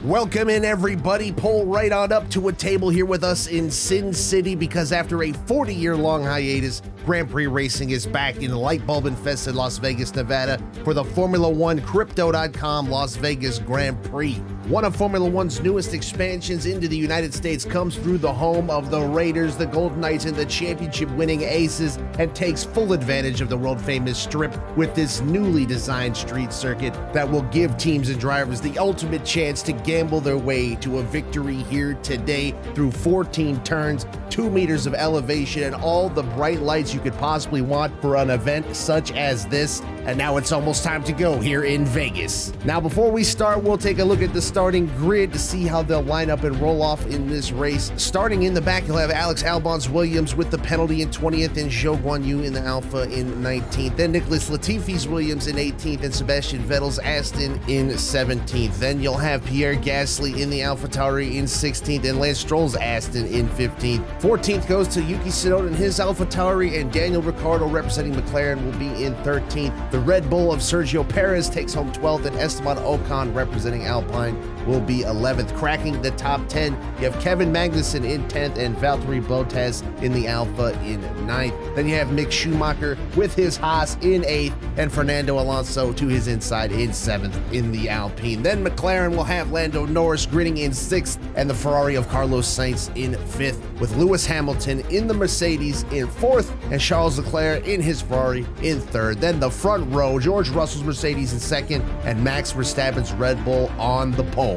Welcome in, everybody. Pull right on up to a table here with us in Sin City, because after a 40-year-long hiatus, Grand Prix racing is back in light bulb-infested Las Vegas, Nevada for the Formula One Crypto.com Las Vegas Grand Prix. One of Formula One's newest expansions into the United States comes through the home of the Raiders, the Golden Knights, and the championship-winning Aces, and takes full advantage of the world-famous Strip with this newly designed street circuit that will give teams and drivers the ultimate chance to gamble their way to a victory here today through 14 turns, 2 meters of elevation, and all the bright lights you could possibly want for an event such as this. And now it's almost time to go here in Vegas. Now, before we start, we'll take a look at the starting grid to see how they'll line up and roll off in this race. Starting in the back, you'll have Alex Albon's Williams with the penalty in 20th and Zhou Guanyu in the Alpha in 19th. Then Nicholas Latifi's Williams in 18th and Sebastian Vettel's Aston in 17th. Then you'll have Pierre Gasly in the AlphaTauri in 16th and Lance Stroll's Aston in 15th. 14th goes to Yuki Tsunoda in his AlphaTauri, and Daniel Ricciardo representing McLaren will be in 13th. The Red Bull of Sergio Perez takes home 12th, and Esteban Ocon representing Alpine will be 11th. Cracking the top 10, you have Kevin Magnussen in 10th and Valtteri Bottas in the Alpha in 9th. Then you have Mick Schumacher with his Haas in 8th and Fernando Alonso to his inside in 7th in the Alpine. Then McLaren will have Lando Norris grinning in 6th and the Ferrari of Carlos Sainz in 5th, with Lewis Hamilton in the Mercedes in 4th and Charles Leclerc in his Ferrari in 3rd. Then the front row, George Russell's Mercedes in 2nd and Max Verstappen's Red Bull on the pole.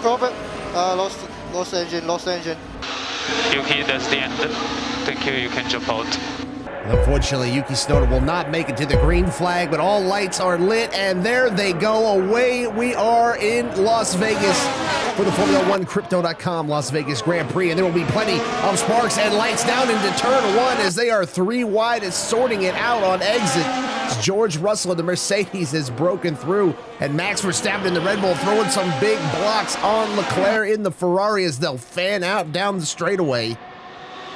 Robert, lost engine. Yuki, that's the end. Thank you, you can jump out. Unfortunately, Yuki Tsunoda will not make it to the green flag, but all lights are lit, and there they go. Away we are in Las Vegas for the Formula One Crypto.com Las Vegas Grand Prix, and there will be plenty of sparks and lights down into turn 1 as they are 3 wide and sorting it out on exit. George Russell in the Mercedes has broken through, and Max Verstappen in the Red Bull throwing some big blocks on Leclerc in the Ferrari as they'll fan out down the straightaway.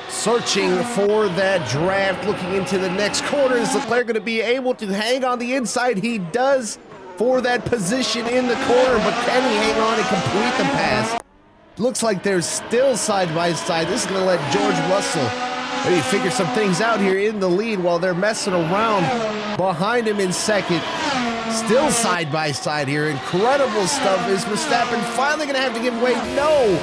Searching for that draft, looking into the next corner. Is Leclerc going to be able to hang on the inside? He does for that position in the corner, but can he hang on and complete the pass? Looks like they're still side by side. This is going to let George Russell maybe figure some things out here in the lead while they're messing around behind him in 2nd. Still side by side here. Incredible stuff. Is Verstappen finally going to have to give way? No,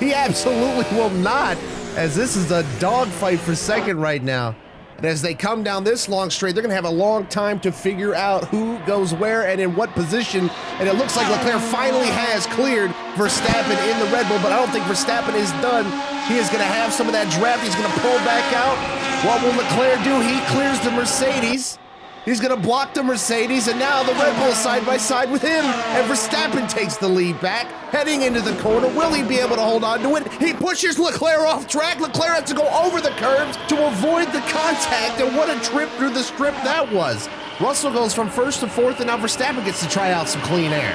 he absolutely will not, as this is a dogfight for 2nd right now. And as they come down this long straight, they're going to have a long time to figure out who goes where and in what position. And it looks like Leclerc finally has cleared Verstappen in the Red Bull, but I don't think Verstappen is done. He is going to have some of that draft. He's going to pull back out. What will Leclerc do? He clears the Mercedes. He's going to block the Mercedes, and now the Red Bull side by side with him. And Verstappen takes the lead back, heading into the corner. Will he be able to hold on to it? He pushes Leclerc off track. Leclerc has to go over the curbs to avoid the contact, and what a trip through the strip that was. Russell goes from 1st to 4th, and now Verstappen gets to try out some clean air.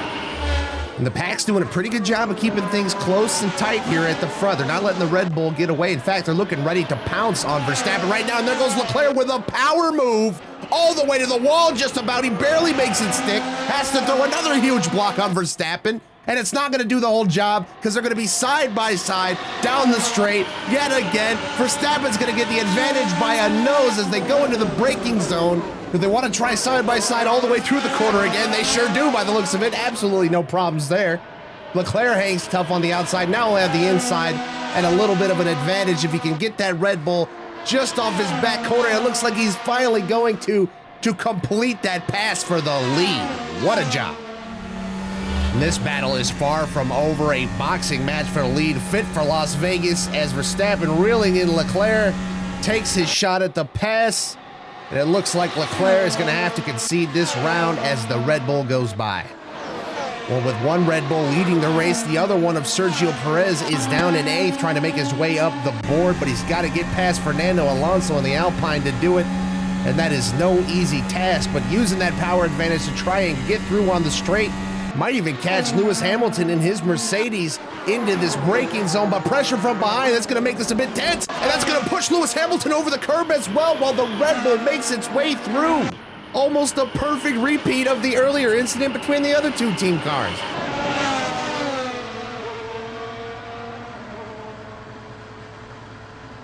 And the pack's doing a pretty good job of keeping things close and tight here at the front. They're not letting the Red Bull get away. In fact, they're looking ready to pounce on Verstappen right now. And there goes Leclerc with a power move all the way to the wall just about. He barely makes it stick. Has to throw another huge block on Verstappen. And it's not going to do the whole job because they're going to be side by side down the straight yet again. Verstappen's going to get the advantage by a nose as they go into the braking zone. Do they want to try side by side all the way through the corner again? They sure do by the looks of it. Absolutely no problems there. Leclerc hangs tough on the outside. Now he'll have the inside and a little bit of an advantage if he can get that Red Bull just off his back corner. It looks like he's finally going to complete that pass for the lead. What a job. And this battle is far from over. A boxing match for the lead, fit for Las Vegas, as Verstappen reeling in Leclerc takes his shot at the pass. And it looks like Leclerc is going to have to concede this round as the Red Bull goes by. Well, with one Red Bull leading the race, the other one of Sergio Perez is down in 8th, trying to make his way up the board, but he's got to get past Fernando Alonso in the Alpine to do it, and that is no easy task, but using that power advantage to try and get through on the straight, might even catch Lewis Hamilton in his Mercedes into this braking zone, but pressure from behind, that's going to make this a bit tense, and that's going to push Lewis Hamilton over the curb as well while the Red Bull makes its way through. Almost a perfect repeat of the earlier incident between the other two team cars.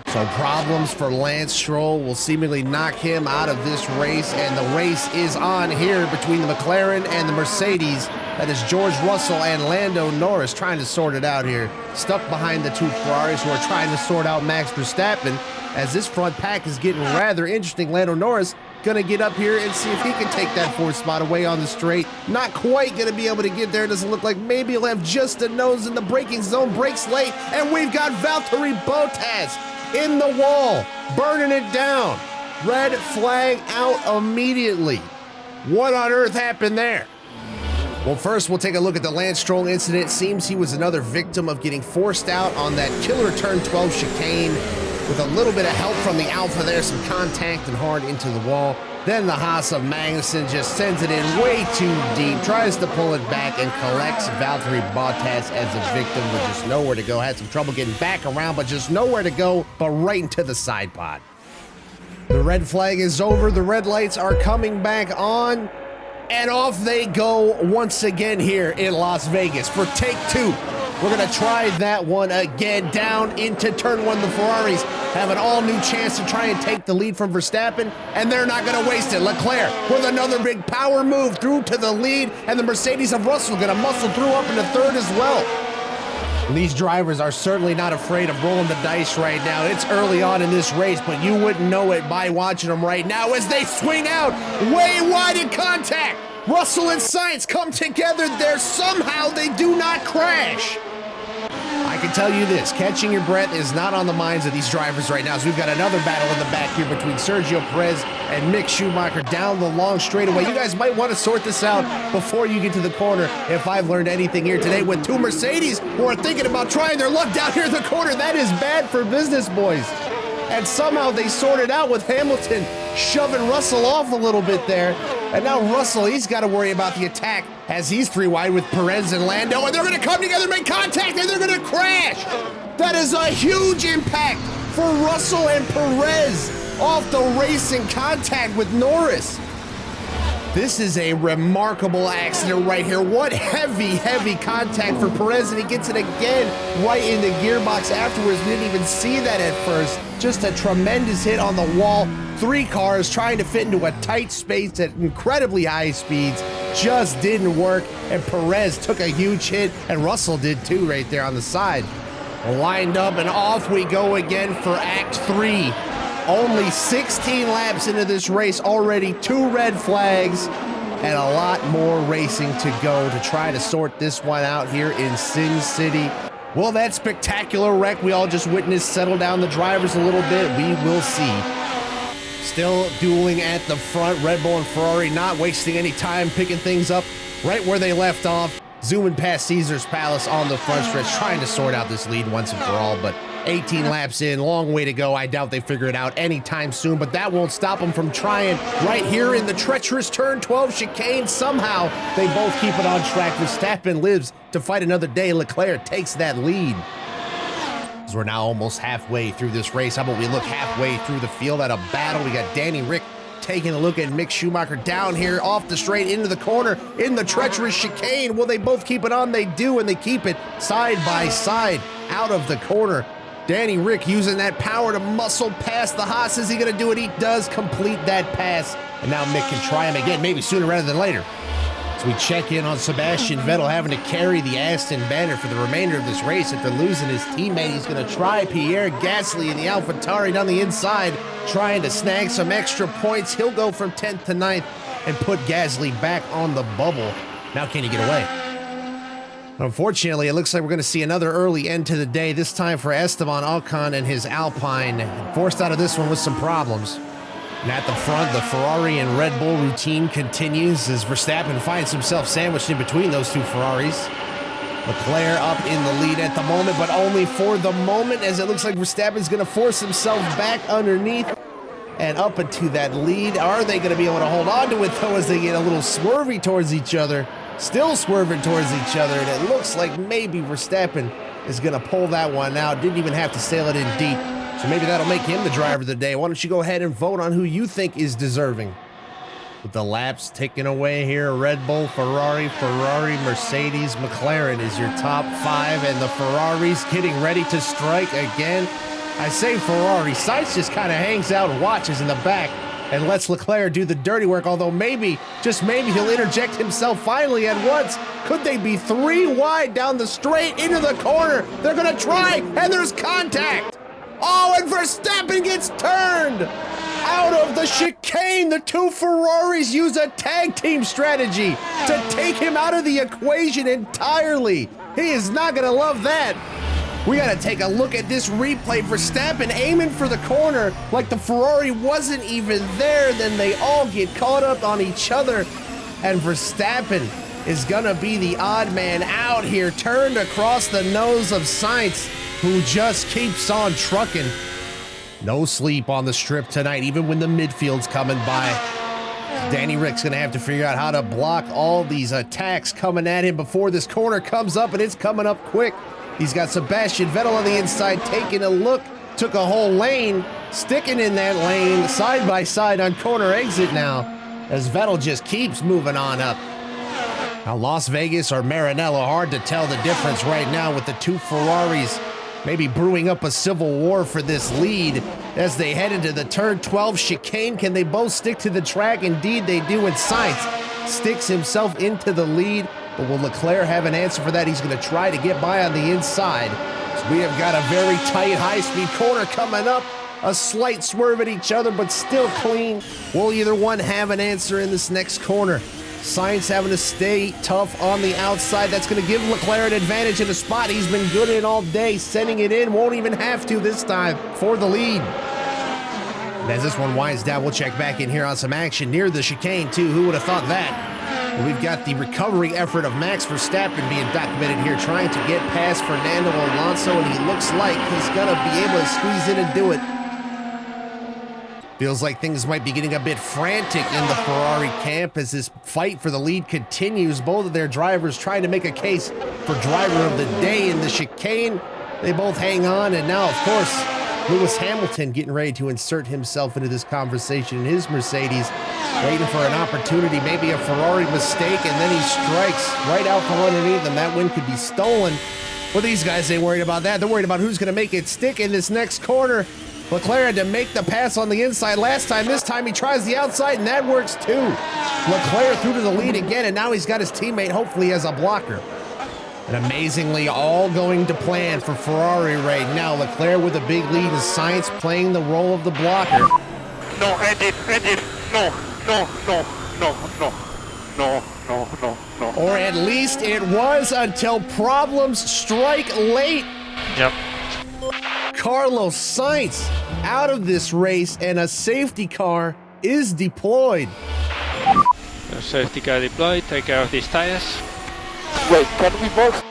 So problems for Lance Stroll will seemingly knock him out of this race, and the race is on here between the McLaren and the Mercedes. That is George Russell and Lando Norris trying to sort it out here, stuck behind the two Ferraris who are trying to sort out Max Verstappen. As this front pack is getting rather interesting, Lando Norris gonna get up here and see if he can take that fourth spot away on the straight. Not quite gonna be able to get there. Doesn't look like. Maybe he'll have just a nose in the braking zone. Brakes late, and we've got Valtteri Bottas in the wall, burning it down. Red flag out immediately. What on earth happened there? Well, first we'll take a look at the Lance Stroll incident. Seems he was another victim of getting forced out on that killer turn 12 chicane. With a little bit of help from the Alpha there, some contact and hard into the wall. Then the Haas of Magnussen just sends it in way too deep, tries to pull it back and collects Valtteri Bottas as a victim with just nowhere to go. Had some trouble getting back around, but just nowhere to go, but right into the side pod. The red flag is over. The red lights are coming back on, and off they go once again here in Las Vegas for take two. We're gonna try that one again. Down into turn one. The Ferraris have an all-new chance to try and take the lead from Verstappen, and they're not gonna waste it. Leclerc with another big power move through to the lead, and the Mercedes of Russell gonna muscle through up into third as well. These drivers are certainly not afraid of rolling the dice right now. It's early on in this race, but you wouldn't know it by watching them right now as they swing out way wide in contact. Russell and Sainz come together there. Somehow they do not crash. I can tell you this, catching your breath is not on the minds of these drivers right now, so we've got another battle in the back here between Sergio Perez and Mick Schumacher down the long straightaway. You guys might want to sort this out before you get to the corner. If I've learned anything here today with two Mercedes who are thinking about trying their luck down here in the corner, that is bad for business, boys. And somehow they sorted out with Hamilton shoving Russell off a little bit there. And now Russell, he's got to worry about the attack as he's three wide with Perez and Lando, and they're going to come together, make contact, and they're going to crash. That is a huge impact for Russell and Perez off the racing contact with Norris. This is a remarkable accident right here. What heavy, heavy contact for Perez, and he gets it again right in the gearbox afterwards. We didn't even see that at first. Just a tremendous hit on the wall. Three cars trying to fit into a tight space at incredibly high speeds. Just didn't work, and Perez took a huge hit, and Russell did too right there on the side. Lined up, and off we go again for Act 3. Only 16 laps into this race, already 2 red flags, and a lot more racing to go to try to sort this one out here in Sin City. Will that spectacular wreck we all just witnessed settle down the drivers a little bit? We will see. Still dueling at the front, Red Bull and Ferrari not wasting any time, picking things up right where they left off, zooming past Caesar's Palace on the front stretch, trying to sort out this lead once and for all, but 18 laps in, long way to go. I doubt they figure it out anytime soon, but that won't stop them from trying right here in the treacherous turn 12 chicane. Somehow they both keep it on track. Verstappen lives to fight another day. Leclerc takes that lead. As we're now almost halfway through this race. How about we look halfway through the field at a battle? We got Danny Rick taking a look at Mick Schumacher down here off the straight into the corner in the treacherous chicane. Will they both keep it on? They do, and they keep it side by side out of the corner. Danny Rick using that power to muscle past the Haas. Is he going to do it? He does complete that pass. And now Mick can try him again, maybe sooner rather than later. So we check in on Sebastian Vettel having to carry the Aston banner for the remainder of this race after losing his teammate. He's going to try Pierre Gasly in the AlphaTauri down the inside, trying to snag some extra points. He'll go from 10th to 9th and put Gasly back on the bubble. Now can he get away? Unfortunately, it looks like we're going to see another early end to the day, this time for Esteban Ocon and his Alpine. Forced out of this one with some problems. And at the front, the Ferrari and Red Bull routine continues as Verstappen finds himself sandwiched in between those two Ferraris. Leclerc up in the lead at the moment, but only for the moment, as it looks like Verstappen's going to force himself back underneath and up into that lead. Are they going to be able to hold on to it, though, as they get a little swervy towards each other? Still swerving towards each other, and it looks like maybe Verstappen is going to pull that one out. Didn't even have to sail it in deep. So maybe that'll make him the driver of the day. Why don't you go ahead and vote on who you think is deserving? With the laps ticking away here, Red Bull, Ferrari, Mercedes, McLaren is your top 5, and the Ferraris getting ready to strike again. I say Ferrari, Sainz just kind of hangs out and watches in the back and lets Leclerc do the dirty work, although maybe, just maybe, he'll interject himself finally at once. Could they be 3 wide down the straight into the corner? They're gonna try, and there's contact. Oh, and Verstappen gets turned out of the chicane. The 2 Ferraris use a tag team strategy to take him out of the equation entirely. He is not gonna love that. We gotta take a look at this replay. Verstappen aiming for the corner like the Ferrari wasn't even there. Then they all get caught up on each other. And Verstappen is gonna be the odd man out here, turned across the nose of Sainz, who just keeps on trucking. No sleep on the strip tonight, even when the midfield's coming by. Danny Rick's gonna have to figure out how to block all these attacks coming at him before this corner comes up, and it's coming up quick. He's got Sebastian Vettel on the inside taking a look, took a whole lane, sticking in that lane side by side on corner exit now, as Vettel just keeps moving on up. Now Las Vegas or Maranello, hard to tell the difference right now with the 2 Ferraris maybe brewing up a civil war for this lead as they head into the turn 12 chicane. Can they both stick to the track? Indeed they do, and Sainz sticks himself into the lead. But will Leclerc have an answer for that? He's going to try to get by on the inside. So we have got a very tight, high-speed corner coming up. A slight swerve at each other, but still clean. Will either one have an answer in this next corner? Sainz having to stay tough on the outside. That's going to give Leclerc an advantage in a spot he's been good in all day. Sending it in, won't even have to this time for the lead. And as this one winds down, we'll check back in here on some action near the chicane too. Who would have thought that? We've got the recovery effort of Max Verstappen being documented here, trying to get past Fernando Alonso, and he looks like he's gonna be able to squeeze in and do it. Feels like things might be getting a bit frantic in the Ferrari camp as this fight for the lead continues. Both of their drivers trying to make a case for driver of the day in the chicane. They both hang on, and now, of course, Lewis Hamilton getting ready to insert himself into this conversation in his Mercedes, waiting for an opportunity, maybe a Ferrari mistake, and then he strikes right out from underneath them. That win could be stolen. Well, these guys ain't worried about that. They're worried about who's going to make it stick in this next corner. Leclerc had to make the pass on the inside last time. This time he tries the outside, and that works too. Leclerc through to the lead again, and now he's got his teammate hopefully as a blocker. And amazingly, all going to plan for Ferrari right now. Leclerc with a big lead, and Sainz playing the role of the blocker. No, edit, no, no, no, no, no, no, no, no, no. Or at least it was until problems strike late. Yep. Carlos Sainz out of this race, and a safety car is deployed. The safety car deployed, take care of these tires. Wait, can we both?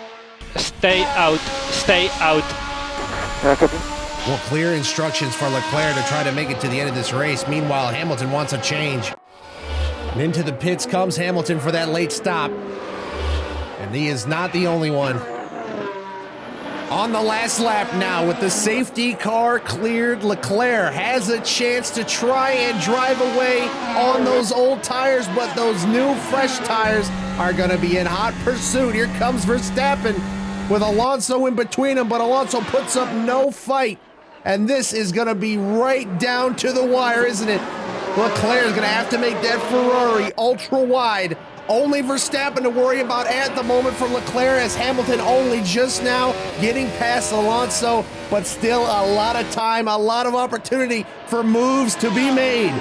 Stay out, stay out. Well, clear instructions for Leclerc to try to make it to the end of this race. Meanwhile, Hamilton wants a change. And into the pits comes Hamilton for that late stop. And he is not the only one. On the last lap now, with the safety car cleared, Leclerc has a chance to try and drive away on those old tires, but those new fresh tires are going to be in hot pursuit. Here comes Verstappen with Alonso in between them, but Alonso puts up no fight. And this is going to be right down to the wire, isn't it? Leclerc is going to have to make that Ferrari ultra wide. Only Verstappen to worry about at the moment for Leclerc, as Hamilton only just now getting past Alonso, but still a lot of time, a lot of opportunity for moves to be made.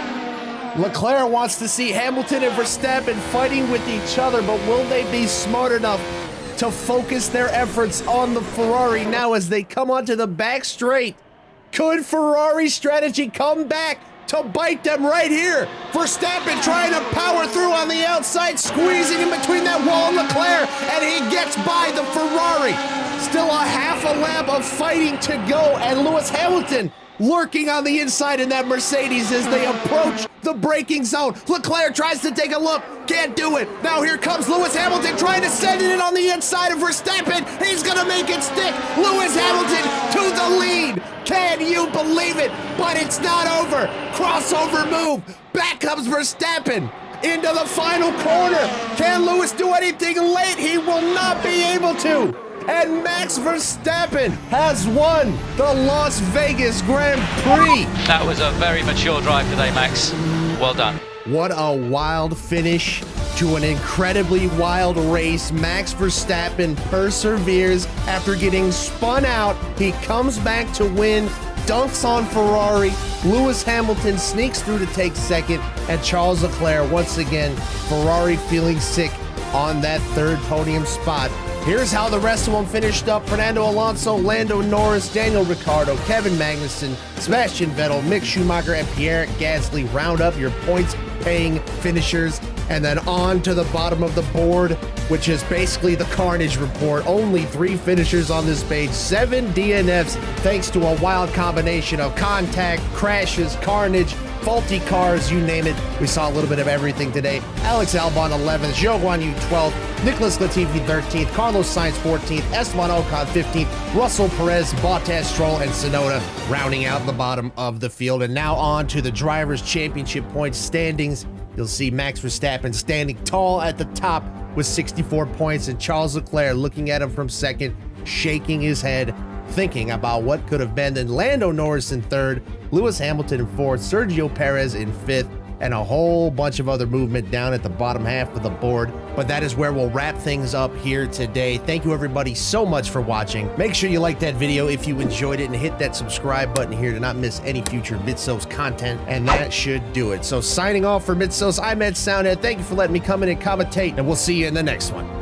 Leclerc wants to see Hamilton and Verstappen fighting with each other, but will they be smart enough to focus their efforts on the Ferrari now as they come onto the back straight? Could Ferrari's strategy come back to bite them right here? Verstappen trying to power through on the outside, squeezing in between that wall and Leclerc, and he gets by the Ferrari. Still a half a lap of fighting to go, and Lewis Hamilton lurking on the inside in that Mercedes as they approach the braking zone. Leclerc tries to take a look, can't do it. Now here comes Lewis Hamilton trying to send it in on the inside of Verstappen. He's gonna make it stick. Lewis Hamilton to the lead. Can you believe it? But it's not over. Crossover move. Back comes Verstappen. into the final corner. Can Lewis do anything late? He will not be able to. And Max Verstappen has won the Las Vegas Grand Prix. That was a very mature drive today, Max. Well done. What a wild finish to an incredibly wild race. Max Verstappen perseveres after getting spun out. He comes back to win, dunks on Ferrari. Lewis Hamilton sneaks through to take second, and Charles Leclerc, once again, Ferrari feeling sick on that third podium spot. Here's how the rest of them finished up. Fernando Alonso, Lando Norris, Daniel Ricciardo, Kevin Magnussen, Sebastian Vettel, Mick Schumacher, and Pierre Gasly round up your points-paying finishers. And then on to the bottom of the board, which is basically the carnage report. Only 3 finishers on this page, 7 DNFs, thanks to a wild combination of contact, crashes, carnage, faulty cars, you name it. We saw a little bit of everything today. Alex Albon 11th, Zhou Guanyu 12th, Nicholas Latifi 13th, Carlos Sainz 14th, Esteban Ocon 15th, Russell Perez, Bottas, Stroll, and Tsunoda rounding out the bottom of the field. And now on to the Drivers' Championship points standings. You'll see Max Verstappen standing tall at the top with 64 points, and Charles Leclerc looking at him from second, shaking his head, thinking about what could have been. Then Lando Norris in third, Lewis Hamilton in fourth, Sergio Perez in fifth, and a whole bunch of other movement down at the bottom half of the board. But that is where we'll wrap things up here today. Thank you everybody so much for watching. Make sure you like that video if you enjoyed it, and hit that subscribe button here to not miss any future Mitsos content, and that should do it. So signing off for Mitsos, I'm Ed Soundhead. Thank you for letting me come in and commentate, and we'll see you in the next one.